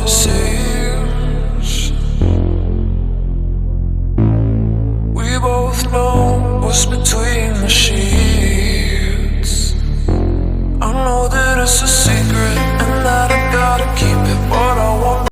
seems. We both know what's between the sheets. I know that it's a secret and that I gotta keep it, but I won't.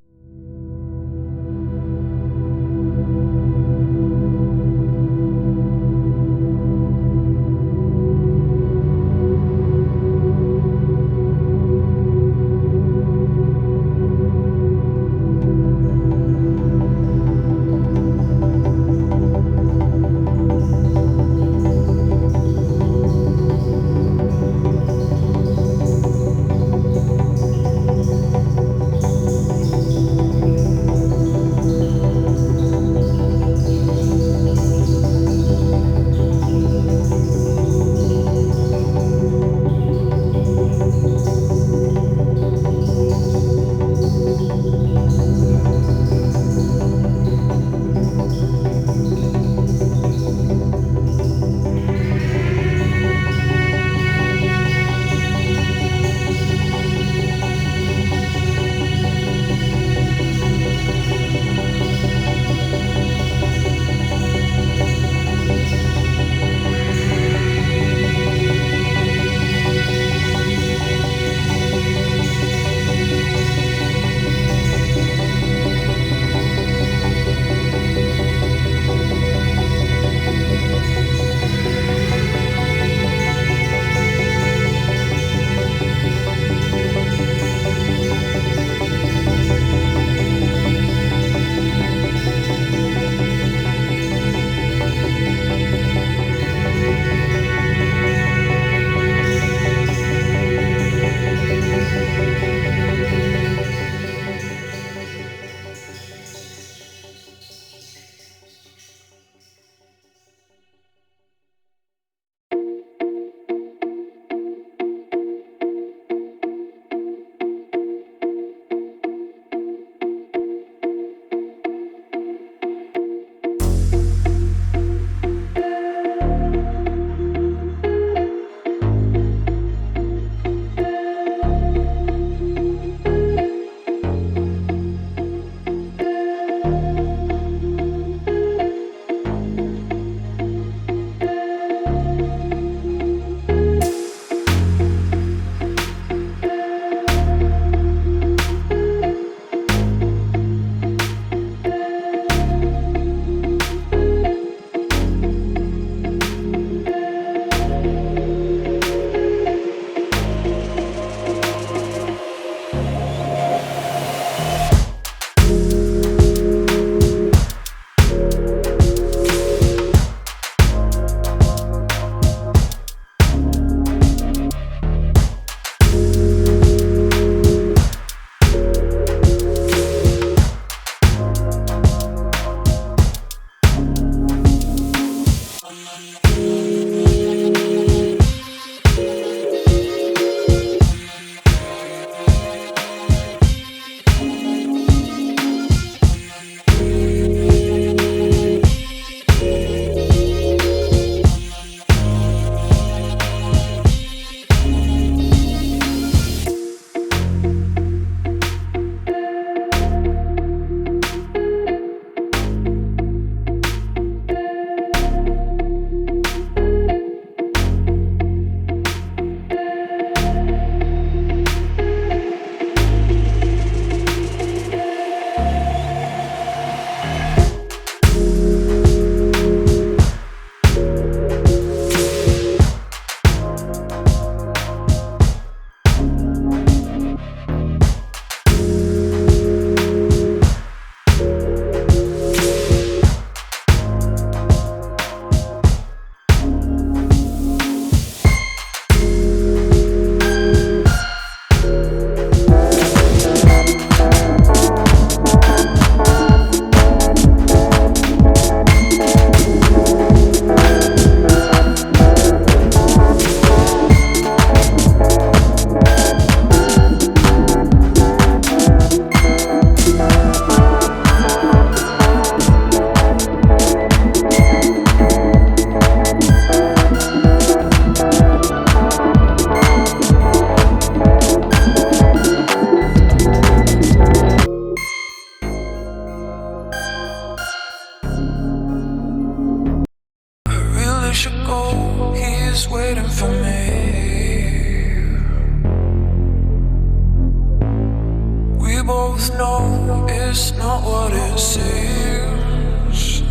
is not what it seems.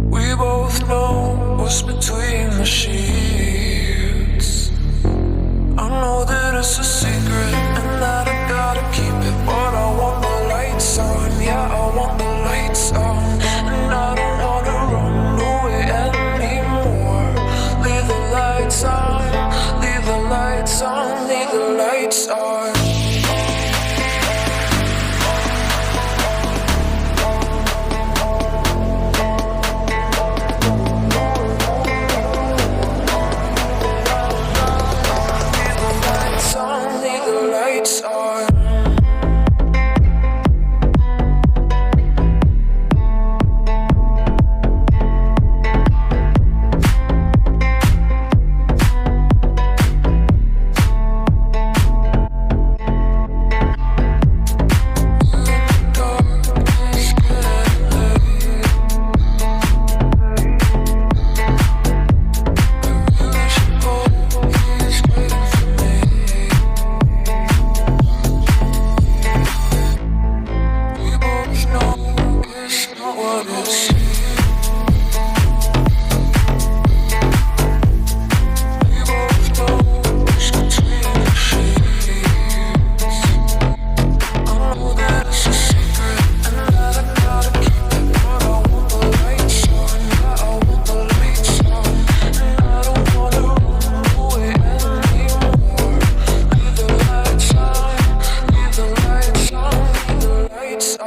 We both know what's between the sheets. I know that it's a secret and that I gotta keep it, but I want the lights on, yeah, I want the lights on. And I don't wanna run away anymore. Leave the lights on, leave the lights on, leave the lights on. It's